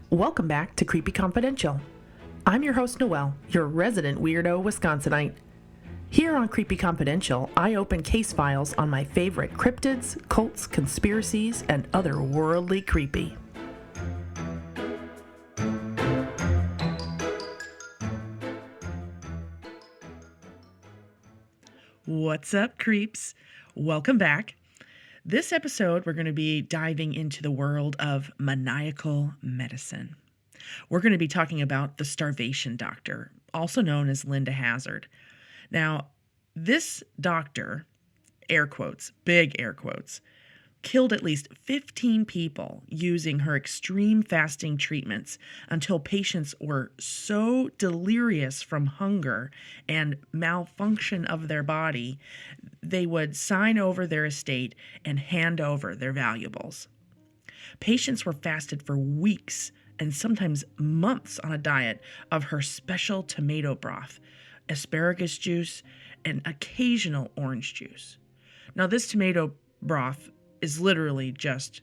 Welcome back to Creepy Confidential. I'm your host, Noelle, your resident weirdo Wisconsinite. Here on Creepy Confidential, I open case files on my favorite cryptids, cults, conspiracies, and other worldly creepy. What's up, creeps? Welcome back. This episode, we're going to be diving into the world of maniacal medicine. We're going to be talking about the starvation doctor, also known as Linda Hazzard. Now, this doctor, air quotes, big air quotes, killed at least 15 people using her extreme fasting treatments until patients were so delirious from hunger and malfunction of their body, they would sign over their estate and hand over their valuables. Patients were fasted for weeks and sometimes months on a diet of her special tomato broth, asparagus juice, and occasional orange juice. Now, this tomato broth is literally just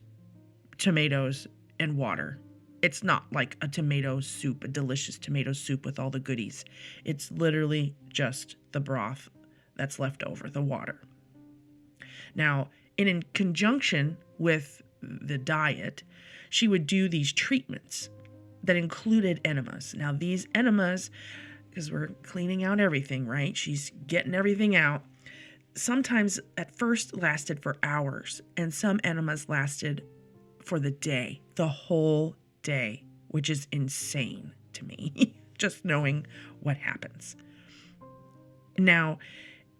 tomatoes and water. It's not like a tomato soup, a delicious tomato soup with all the goodies. It's literally just the broth that's left over, the water. Now, in conjunction with the diet, she would do these treatments that included enemas. Now, these enemas, because we're cleaning out everything, right? She's getting everything out. Sometimes at first lasted for hours, and some enemas lasted for the day, the whole day, which is insane to me, just knowing what happens. Now,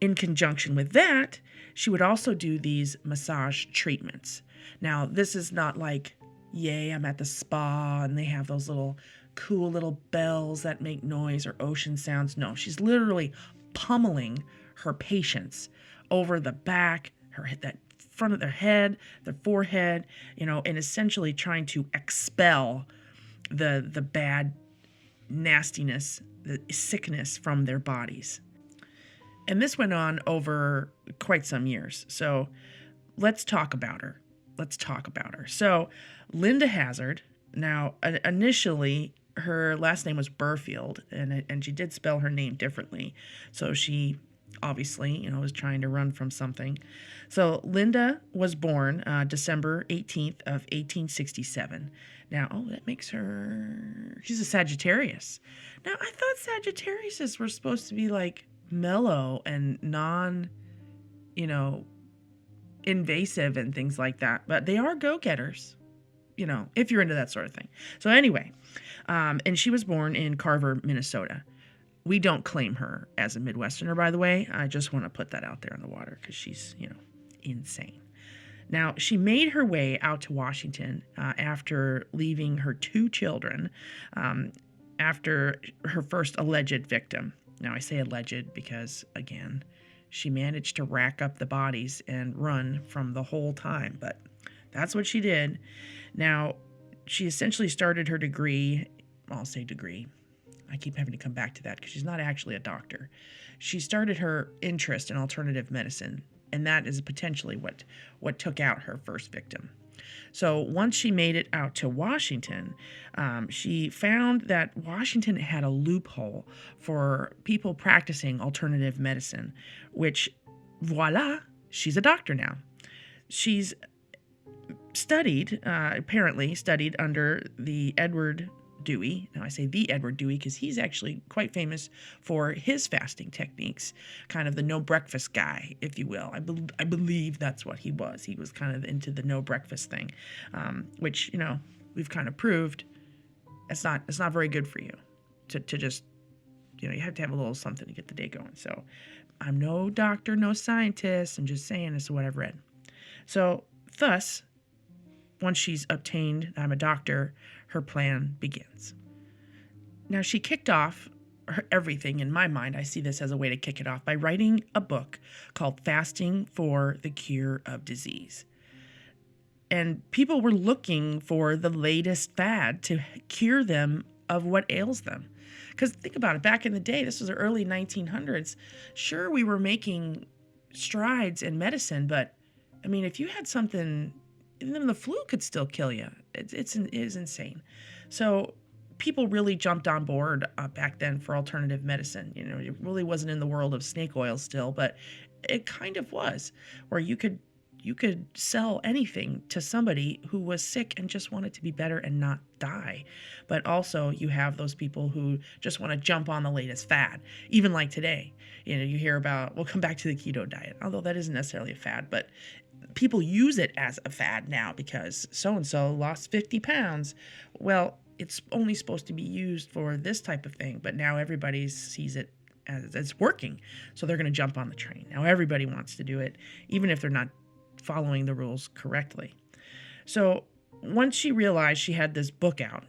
in conjunction with that, she would also do these massage treatments. Now, this is not like, yay, I'm at the spa and they have those little cool little bells that make noise or ocean sounds. No, she's literally pummeling her patients over the back, that front of their head, their forehead, and essentially trying to expel the bad nastiness, the sickness from their bodies. And this went on over quite some years. So let's talk about her. So Linda Hazzard, now initially her last name was Burfield, and she did spell her name differently. So she obviously, was trying to run from something. So Linda was born December 18th of 1867. Now, that makes her, she's a Sagittarius. Now, I thought Sagittariuses were supposed to be like mellow and invasive and things like that. But they are go-getters, if you're into that sort of thing. So anyway, and she was born in Carver, Minnesota. We don't claim her as a Midwesterner, by the way. I just want to put that out there in the water because she's, insane. Now, she made her way out to Washington after leaving her two children after her first alleged victim. Now, I say alleged because, again, she managed to rack up the bodies and run from the whole time, but that's what she did. Now, she essentially started her degree, I'll say degree. I keep having to come back to that because she's not actually a doctor. She started her interest in alternative medicine, and that is potentially what took out her first victim. So once she made it out to Washington, she found that Washington had a loophole for people practicing alternative medicine, which, voila, she's a doctor now. She's apparently studied under the Edward Dewey. Now I say the Edward Dewey because he's actually quite famous for his fasting techniques, kind of the no breakfast guy, if you will. I believe that's what he was. He was kind of into the no breakfast thing, which, we've kind of proved it's not very good for you to just, you have to have a little something to get the day going. So I'm no doctor, no scientist. I'm just saying this is what I've read. So thus, once she's obtained, I'm a doctor, her plan begins. Now, she kicked off everything. In my mind, I see this as a way to kick it off by writing a book called Fasting for the Cure of Disease. And people were looking for the latest fad to cure them of what ails them. Because think about it, back in the day, this was the early 1900s. Sure, we were making strides in medicine, but I mean, if you had something, even the flu could still kill you. It is insane. So people really jumped on board back then for alternative medicine. It really wasn't in the world of snake oil still, but it kind of was, where you could sell anything to somebody who was sick and just wanted to be better and not die. But also you have those people who just want to jump on the latest fad. Even like today, you hear about, we'll come back to the keto diet, although that isn't necessarily a fad, but people use it as a fad now because so and so lost 50 pounds. Well, it's only supposed to be used for this type of thing, but now everybody sees it as it's working, so they're going to jump on the train. Now everybody wants to do it, even if they're not following the rules correctly. So once she realized she had this book out,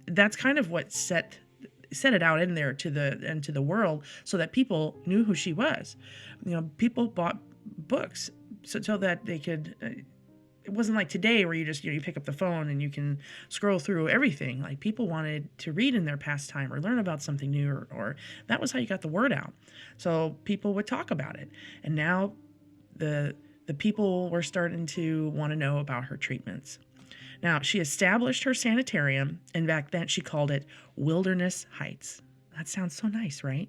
that's kind of what set it out in there to the world, so that people knew who she was. People bought books so that they could. It wasn't like today where you just you pick up the phone and you can scroll through everything. Like, people wanted to read in their pastime or learn about something new, or that was how you got the word out. So people would talk about it, and now the people were starting to want to know about her treatments. Now, she established her sanitarium, and back then she called it Wilderness Heights. That sounds so nice, right?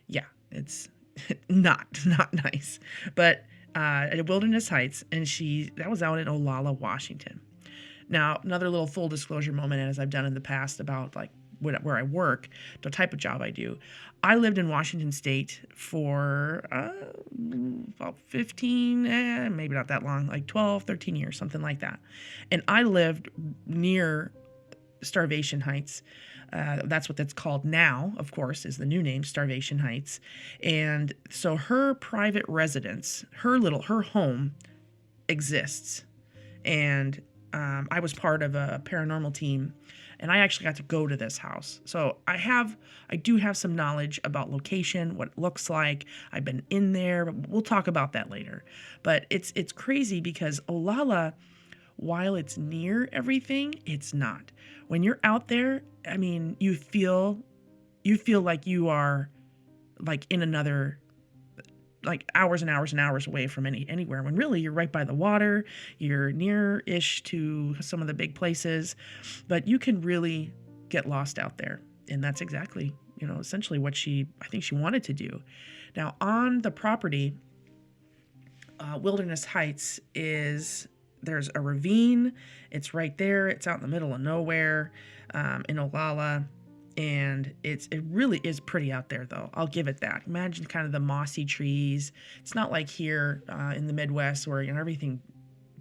Yeah, it's not nice, but at Wilderness Heights, and that was out in Olalla, Washington. Now, another little full disclosure moment, as I've done in the past about like where I work, the type of job I do. I lived in Washington State for about 15, maybe not that long, like 12, 13 years, something like that. And I lived near Starvation Heights. That's what that's called now, of course, is the new name, Starvation Heights. And so her private residence, her home exists. And I was part of a paranormal team, and I actually got to go to this house. So I do have some knowledge about location, what it looks like. I've been in there, but we'll talk about that later. But it's crazy because Olalla, while it's near everything, it's not. When you're out there, I mean, you feel like you are like in another, like hours and hours and hours away from anywhere, when really you're right by the water, you're near-ish to some of the big places, but you can really get lost out there. And that's exactly, essentially what I think she wanted to do. Now, on the property, Wilderness Heights there's a ravine. It's right there. It's out in the middle of nowhere, in Olalla. And it really is pretty out there, though. I'll give it that. Imagine kind of the mossy trees. It's not like here in the Midwest where everything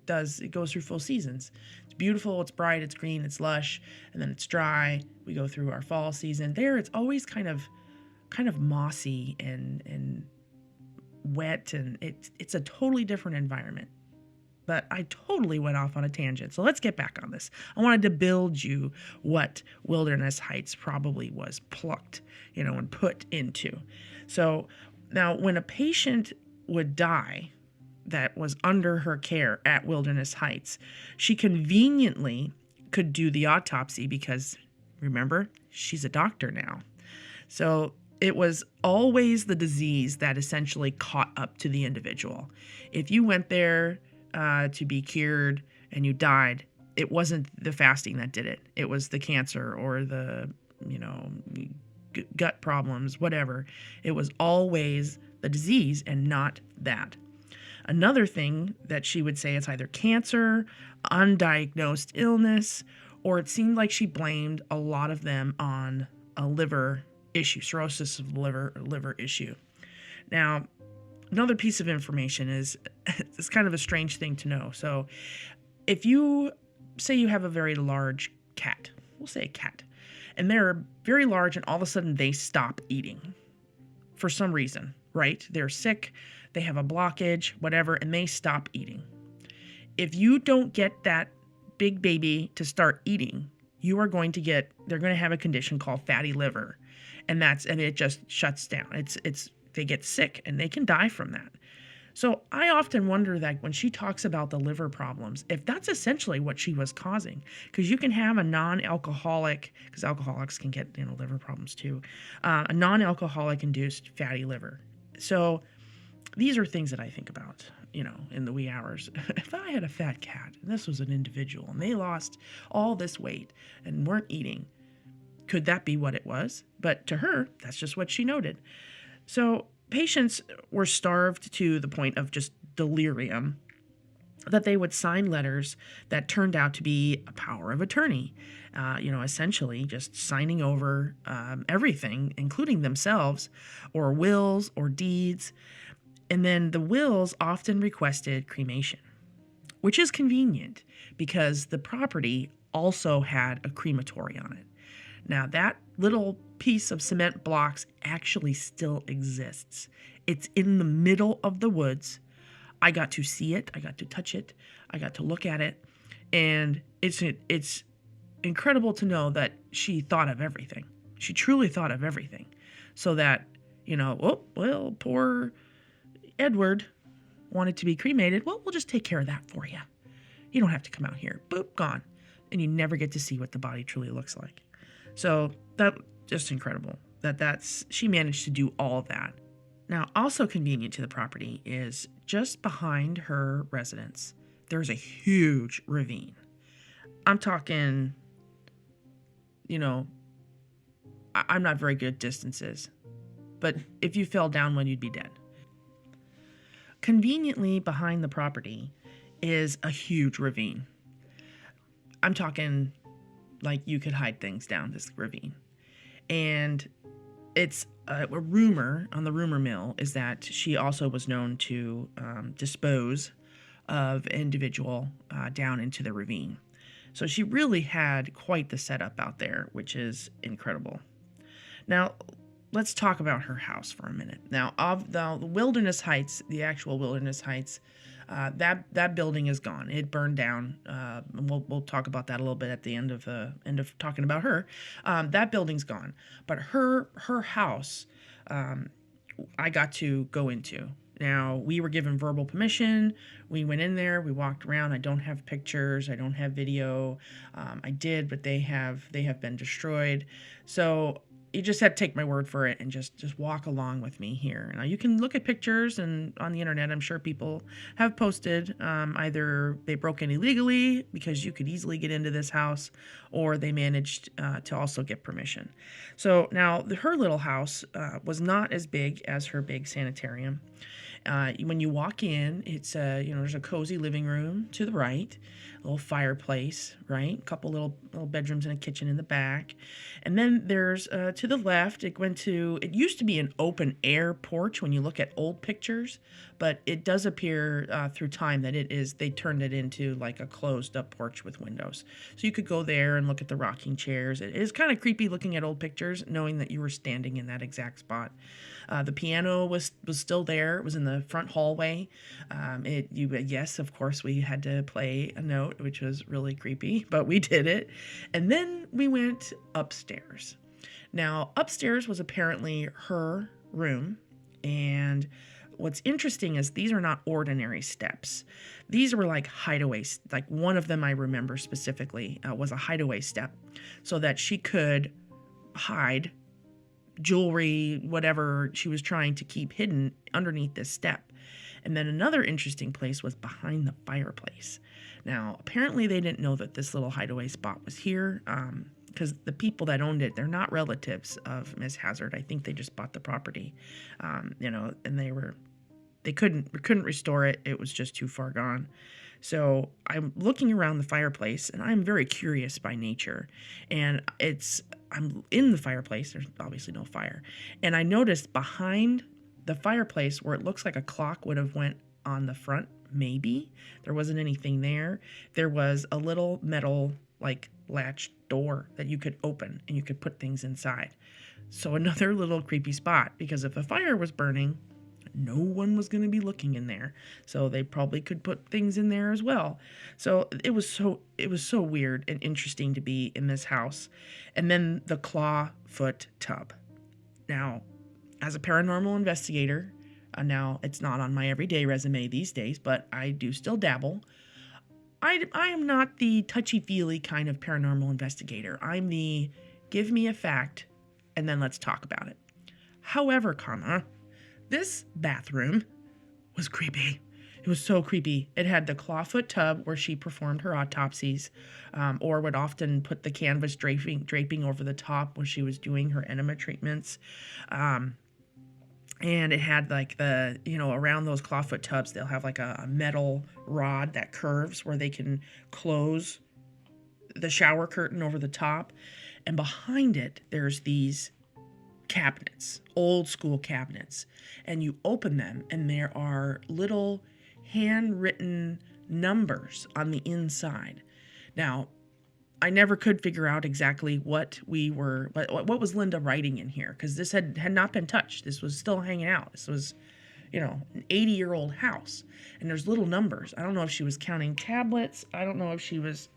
goes through full seasons. It's beautiful, it's bright, it's green, it's lush, and then it's dry. We go through our fall season. There, it's always kind of mossy and wet, and it's a totally different environment. But I totally went off on a tangent. So let's get back on this. I wanted to build you what Wilderness Heights probably was plucked, and put into. So now when a patient would die that was under her care at Wilderness Heights, she conveniently could do the autopsy because, remember, she's a doctor now. So it was always the disease that essentially caught up to the individual. If you went there to be cured and you died, it wasn't the fasting that did it. It was the cancer or the, gut problems, whatever. It was always the disease and not that. Another thing that she would say, it's either cancer, undiagnosed illness, or it seemed like she blamed a lot of them on a liver issue, cirrhosis of the liver issue. Now, another piece of information is, it's kind of a strange thing to know. So if you say you have a very large cat, we'll say a cat, and they're very large and all of a sudden they stop eating for some reason, right? They're sick, they have a blockage, whatever, and they stop eating. If you don't get that big baby to start eating, they're going to have a condition called fatty liver. And it just shuts down. They get sick and they can die from that. So I often wonder that when she talks about the liver problems, if that's essentially what she was causing, because you can have a non-alcoholic, because alcoholics can get liver problems too, a non-alcoholic induced fatty liver. So These are things that I think about, in the wee hours. If I had a fat cat, and this was an individual, and they lost all this weight and weren't eating, could that be what it was? But to her, that's just what she noted. So patients were starved to the point of just delirium, that they would sign letters that turned out to be a power of attorney, essentially just signing over everything, including themselves, or wills or deeds. And then the wills often requested cremation, which is convenient because the property also had a crematory on it. Now, that little piece of cement blocks actually still exists. It's in the middle of the woods. I got to see it. I got to touch it. I got to look at it. And it's incredible to know that she thought of everything. She truly thought of everything. So that, poor Edward wanted to be cremated. Well, we'll just take care of that for you. You don't have to come out here. Boop, gone. And you never get to see what the body truly looks like. So that's just incredible she managed to do all of that. Now, also convenient to the property is just behind her residence, there's a huge ravine. I'm talking, I'm not very good at distances, but if you fell down one, you'd be dead. Conveniently behind the property is a huge ravine. I'm talking like you could hide things down this ravine. And it's a rumor on the rumor mill is that she also was known to dispose of an individual down into the ravine. So she really had quite the setup out there, which is incredible. Now, let's talk about her house for a minute. Now, of the Wilderness Heights, the actual Wilderness Heights, that building is gone. It burned down. We'll talk about that a little bit at the end of talking about her. That building's gone, but her house, I got to go into. Now, we were given verbal permission. We went in there. We walked around. I don't have pictures. I don't have video. I did, but they have been destroyed. So you just have to take my word for it and just walk along with me here. Now, you can look at pictures and on the internet, I'm sure people have posted either they broke in illegally because you could easily get into this house, or they managed to also get permission. So now her little house was not as big as her big sanitarium. When you walk in, it's there's a cozy living room to the right, a little fireplace, right? A couple little bedrooms and a kitchen in the back. And then there's to the left, it used to be an open air porch when you look at old pictures, but it does appear through time that they turned it into like a closed up porch with windows. So you could go there and look at the rocking chairs. It is kind of creepy looking at old pictures, knowing that you were standing in that exact spot. The piano was still there. It was in the front hallway. Yes, of course, we had to play a note, which was really creepy, but we did it. And then we went upstairs. Now, upstairs was apparently her room, and what's interesting is these are not ordinary steps. These were like hideaways. Like one of them I remember specifically was a hideaway step so that she could hide jewelry, whatever she was trying to keep hidden underneath this step. And then another interesting place was behind the fireplace. Now, apparently they didn't know that this little hideaway spot was here because the people that owned it, they're not relatives of Miss Hazzard. I think they just bought the property, and they couldn't restore it. It was just too far gone. So I'm looking around the fireplace, and I'm very curious by nature. And I'm in the fireplace. There's obviously no fire. And I noticed behind the fireplace where it looks like a clock would have went on the front, maybe. There wasn't anything there. There was a little metal, like, latch door that you could open, and you could put things inside. So another little creepy spot, because if a fire was burning, no one was going to be looking in there. So they probably could put things in there as well. So it was so weird and interesting to be in this house. And then the clawfoot tub. Now, as a paranormal investigator, now it's not on my everyday resume these days, but I do still dabble. I am not the touchy-feely kind of paranormal investigator. I'm the give me a fact and then let's talk about it. However, this bathroom was creepy. It was so creepy. It had the clawfoot tub where she performed her autopsies, or would often put the canvas draping over the top when she was doing her enema treatments. Um, and it had like around those clawfoot tubs, they'll have like a metal rod that curves where they can close the shower curtain over the top. And behind it, there's these cabinets, old school cabinets, and you open them and there are little handwritten numbers on the inside. Now, I never could figure out exactly what was Linda writing in here, because this had not been touched. This was still hanging out. This was, an 80-year-old house, and there's little numbers. I don't know if she was counting tablets. I don't know if she was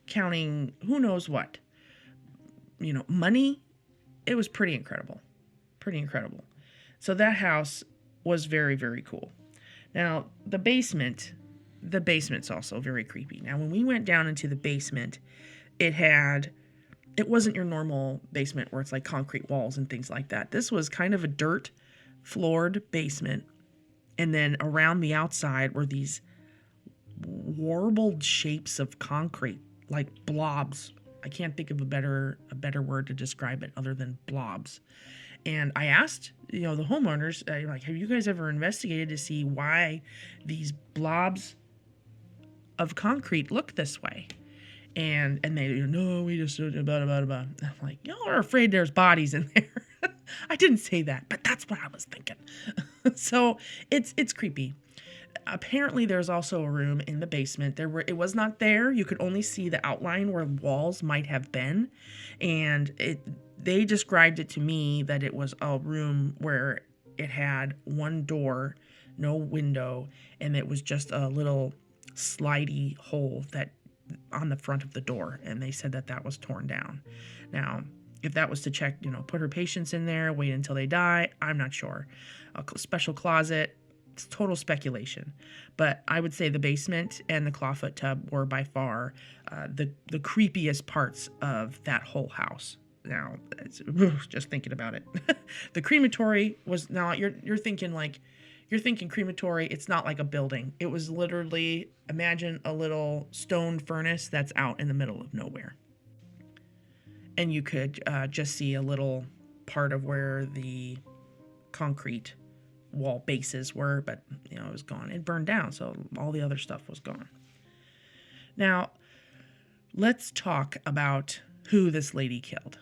counting who knows what. Money. It was pretty incredible. Pretty incredible. So that house was very, very cool. Now, the basement's also very creepy. Now, when we went down into the basement, it wasn't your normal basement where it's like concrete walls and things like that. This was kind of a dirt floored basement. And then around the outside were these warbled shapes of concrete, like blobs. I can't think of a better word to describe it other than blobs. And I asked, the homeowners, have you guys ever investigated to see why these blobs of concrete look this way? And they, no, we just, blah. I'm like, y'all are afraid there's bodies in there. I didn't say that, but that's what I was thinking. So it's creepy. Apparently there's also a room in the basement. It was not there. You could only see the outline where walls might have been. And they described it to me that it was a room where it had one door, no window, and it was just a little slidey hole that on the front of the door. And they said that was torn down. Now, if that was to check, put her patients in there, wait until they die, I'm not sure. A special closet. It's total speculation, but I would say the basement and the clawfoot tub were by far the creepiest parts of that whole house. Now, just thinking about it, the crematory was now you're thinking crematory. It's not like a building. It was literally, imagine a little stone furnace that's out in the middle of nowhere, and you could just see a little part of where the concrete wall bases were, but it was gone. It burned down, so all the other stuff was gone. Now, let's talk about who this lady killed.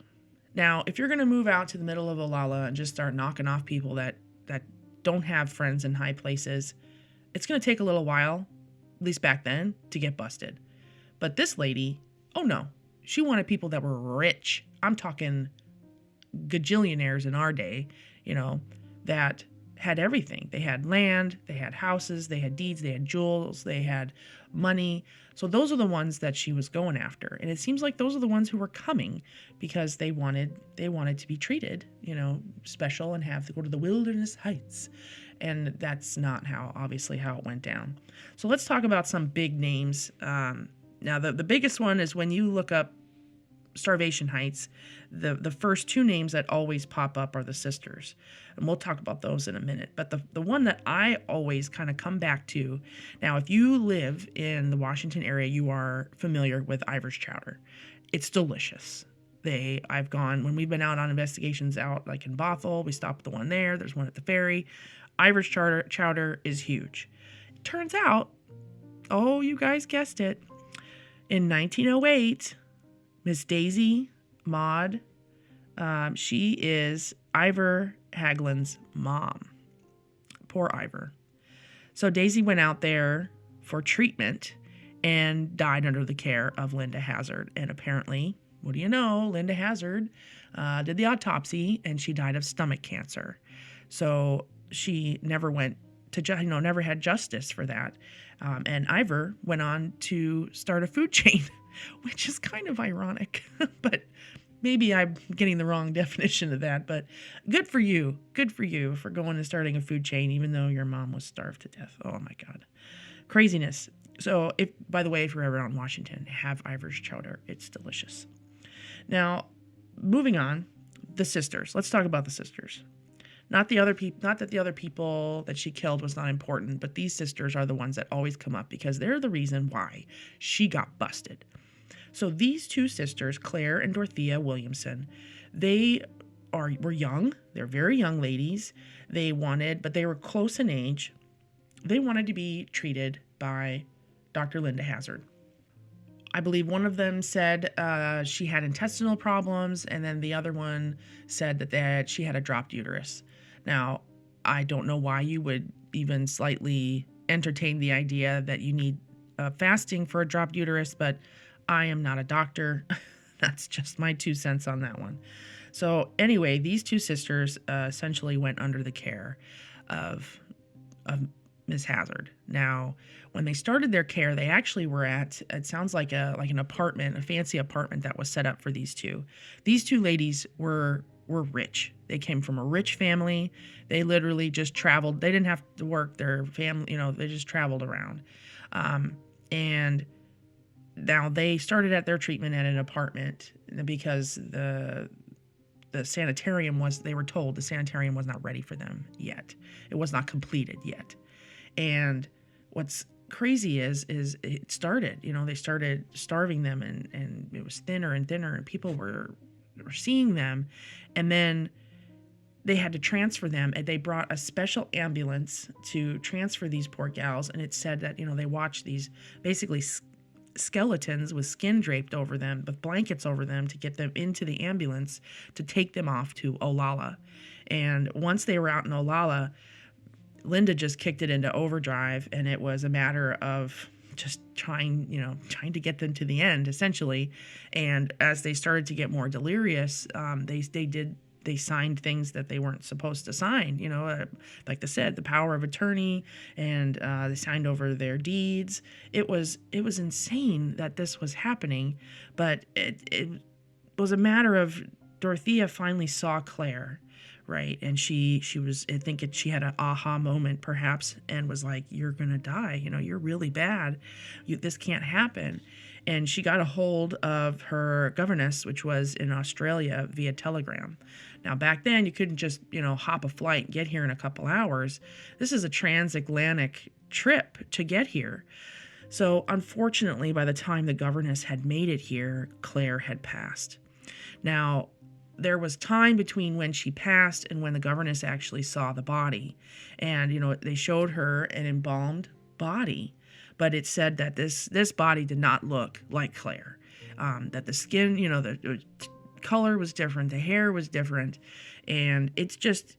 Now, if you're going to move out to the middle of Olalla and just start knocking off people that don't have friends in high places, it's going to take a little while, at least back then, to get busted. But this lady, oh no, she wanted people that were rich. I'm talking gajillionaires in our day, that had everything. They had land, they had houses, they had deeds, they had jewels, they had money. So those are the ones that she was going after. And it seems like those are the ones who were coming because they wanted to be treated, special and have to go to the Wilderness Heights. And that's not obviously how it went down. So let's talk about some big names. Now the biggest one is when you look up Starvation Heights, the first two names that always pop up are the sisters. And we'll talk about those in a minute. But the one that I always kind of come back to, now if you live in the Washington area, you are familiar with Ivar's chowder. It's delicious. When we've been out on investigations out like in Bothell, we stopped at the one there. There's one at the ferry. Ivar's chowder is huge. It turns out, you guys guessed it, in 1908, Miss Daisy Maud, she is Ivar Hagelin's mom. Poor Ivar. So Daisy went out there for treatment and died under the care of Linda Hazzard. And apparently, what do you know, Linda Hazzard did the autopsy and she died of stomach cancer. So she never never had justice for that. And Ivar went on to start a food chain, which is kind of ironic, but maybe I'm getting the wrong definition of that, but good for you for going and starting a food chain, even though your mom was starved to death. Oh my God. Craziness. So by the way, if you're ever out in Washington, have Ivar's chowder. It's delicious. Now, moving on, the sisters. Let's talk about the sisters. Not the other people, not that the other people that she killed was not important, but these sisters are the ones that always come up because they're the reason why she got busted. So these two sisters, Claire and Dorothea Williamson, they were young. They're very young ladies. But they were close in age. They wanted to be treated by Dr. Linda Hazzard. I believe one of them said she had intestinal problems, and then the other one said that she had a dropped uterus. Now, I don't know why you would even slightly entertain the idea that you need fasting for a dropped uterus, but I am not a doctor. That's just my 2 cents on that one. So anyway, these two sisters essentially went under the care of Miss Hazzard. Now, when they started their care, they actually were at, it sounds like an apartment, a fancy apartment that was set up for these two. These two ladies were rich. They came from a rich family. They literally just traveled. They didn't have to work. Their family, they just traveled around. And now they started at their treatment at an apartment because the sanitarium they were told the sanitarium was not ready for them yet. It was not completed yet. And what's crazy is it started, they started starving them and it was thinner and thinner and people were seeing them. And then they had to transfer them, and they brought a special ambulance to transfer these poor gals. And it said that, they watched these basically skeletons with skin draped over them, with blankets over them to get them into the ambulance to take them off to Olalla. And once they were out in Olalla, Linda just kicked it into overdrive, and it was a matter of just trying to get them to the end, essentially. And as they started to get more delirious, they signed things that they weren't supposed to sign, like they said, the power of attorney, and they signed over their deeds. It was insane that this was happening, but it was a matter of Dorothea finally saw Claire, right? And she was, I think she had an aha moment perhaps, and was like, you're going to die. You're really bad. This can't happen. And she got a hold of her governess, which was in Australia, via telegram. Now, back then, you couldn't just, hop a flight and get here in a couple hours. This is a transatlantic trip to get here. So, unfortunately, by the time the governess had made it here, Claire had passed. Now, there was time between when she passed and when the governess actually saw the body. And, they showed her an embalmed body, but it said that this body did not look like Claire. That the skin, the color was different, the hair was different, and it's just,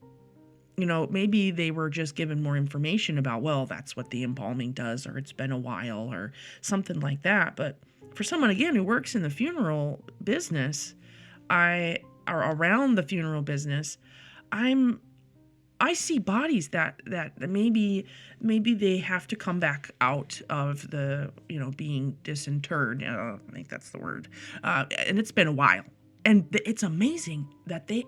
maybe they were just given more information about, well, that's what the embalming does, or it's been a while, or something like that. But for someone, again, who works in the funeral business, or around the funeral business, I see bodies that maybe they have to come back out of the, being disinterred. I think that's the word. And it's been a while. And it's amazing that they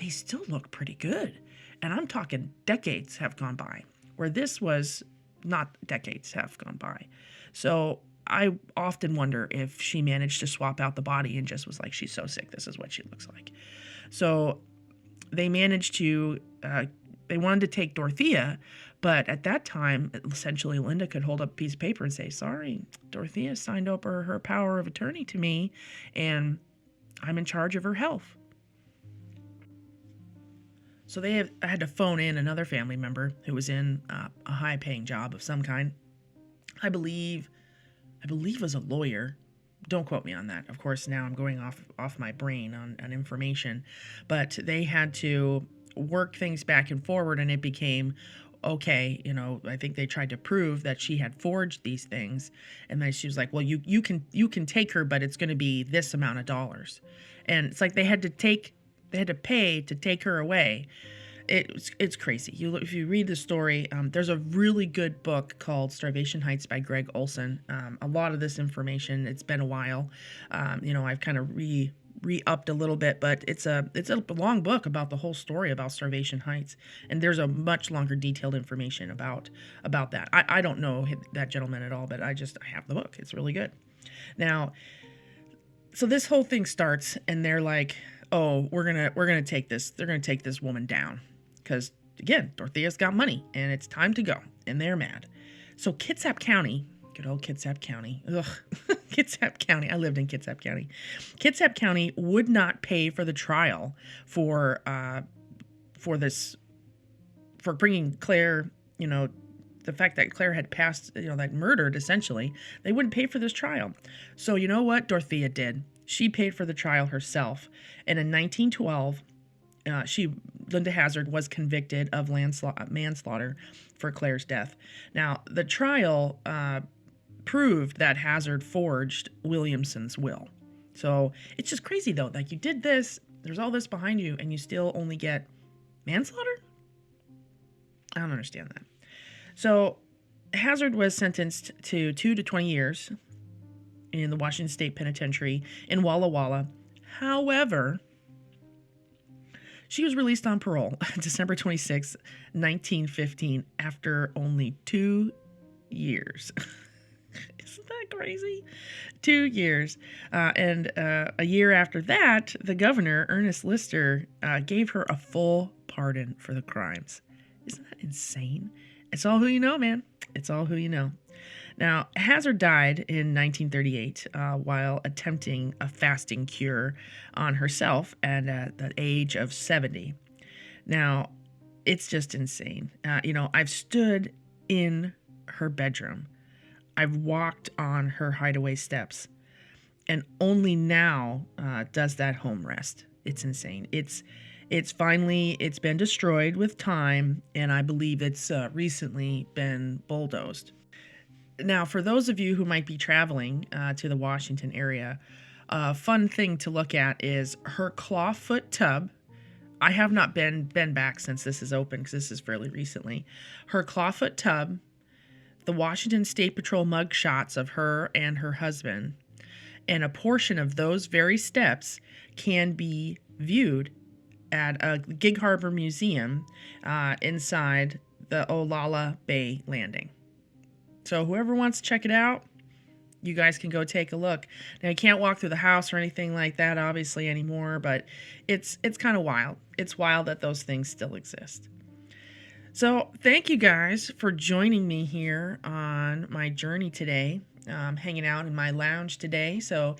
still look pretty good. And I'm talking decades have gone by, where this was not decades have gone by. So I often wonder if she managed to swap out the body and just was like, she's so sick, this is what she looks like. So they managed to, they wanted to take Dorothea, but at that time, essentially, Linda could hold up a piece of paper and say, sorry, Dorothea signed over her power of attorney to me, and I'm in charge of her health. So I had to phone in another family member who was in a high-paying job of some kind. I believe was a lawyer. Don't quote me on that. Of course, now I'm going off my brain on information. But they had to work things back and forward, and it became, okay, I think they tried to prove that she had forged these things. And then she was like, well, you can take her, but it's going to be this amount of dollars. And it's like they had to pay to take her away. It's crazy. If you read the story, there's a really good book called Starvation Heights by Greg Olson. A lot of this information, it's been a while. I've kind of re-upped a little bit, but it's a long book about the whole story about Starvation Heights, and there's a much longer detailed information about that. I don't know that gentleman at all, but I have the book. It's really good. Now, so this whole thing starts, and they're like, oh, we're gonna take this. They're gonna take this woman down because again, Dorothea's got money and it's time to go, and they're mad. So Kitsap County, good old Kitsap County, ugh, Kitsap County. I lived in Kitsap County. Kitsap County would not pay for the trial for this for bringing Claire. You know, the fact that Claire had passed, that murdered essentially. They wouldn't pay for this trial. So you know what Dorothea did? She paid for the trial herself. And in 1912, Linda Hazzard was convicted of manslaughter for Claire's death. Now, the trial proved that Hazzard forged Williamson's will. So it's just crazy, though. Like, you did this, there's all this behind you, and you still only get manslaughter? I don't understand that. So Hazzard was sentenced to 2 to 20 years in the Washington State Penitentiary in Walla Walla. However, she was released on parole December 26, 1915, after only 2 years. Isn't that crazy? 2 years. And a year after that, the governor, Ernest Lister, gave her a full pardon for the crimes. Isn't that insane? It's all who you know, man. It's all who you know. Now, Hazzard died in 1938 while attempting a fasting cure on herself at the age of 70. Now, it's just insane. I've stood in her bedroom. I've walked on her hideaway steps. And only now does that home rest. It's insane. It's been destroyed with time, and I believe it's recently been bulldozed. Now, for those of you who might be traveling to the Washington area, a fun thing to look at is her clawfoot tub. I have not been back since this is open because this is fairly recently. Her clawfoot tub, the Washington State Patrol mug shots of her and her husband, and a portion of those very steps can be viewed at a Gig Harbor Museum inside the Olalla Bay Landing. So whoever wants to check it out, you guys can go take a look. Now, you can't walk through the house or anything like that, obviously, anymore, but it's kind of wild. It's wild that those things still exist. So thank you guys for joining me here on my journey today. Hanging out in my lounge today. So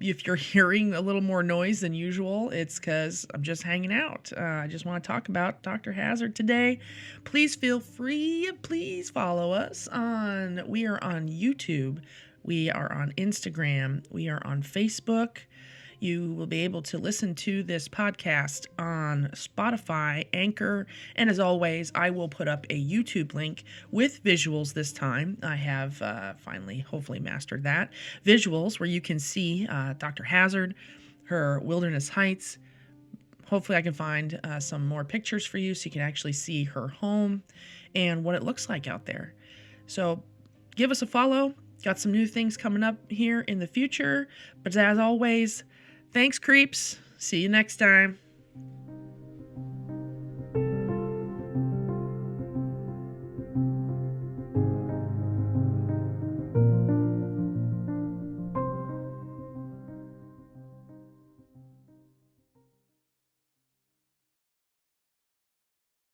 if you're hearing a little more noise than usual, it's because I'm just hanging out. I just want to talk about Dr. Hazzard today. Please feel free. Please follow us we are on YouTube. We are on Instagram. We are on Facebook. You will be able to listen to this podcast on Spotify, Anchor, and as always, I will put up a YouTube link with visuals this time. I have finally, hopefully, mastered that. Visuals where you can see Dr. Hazzard, her Wilderness Heights. Hopefully, I can find some more pictures for you so you can actually see her home and what it looks like out there. So give us a follow. Got some new things coming up here in the future. But as always, thanks, creeps. See you next time.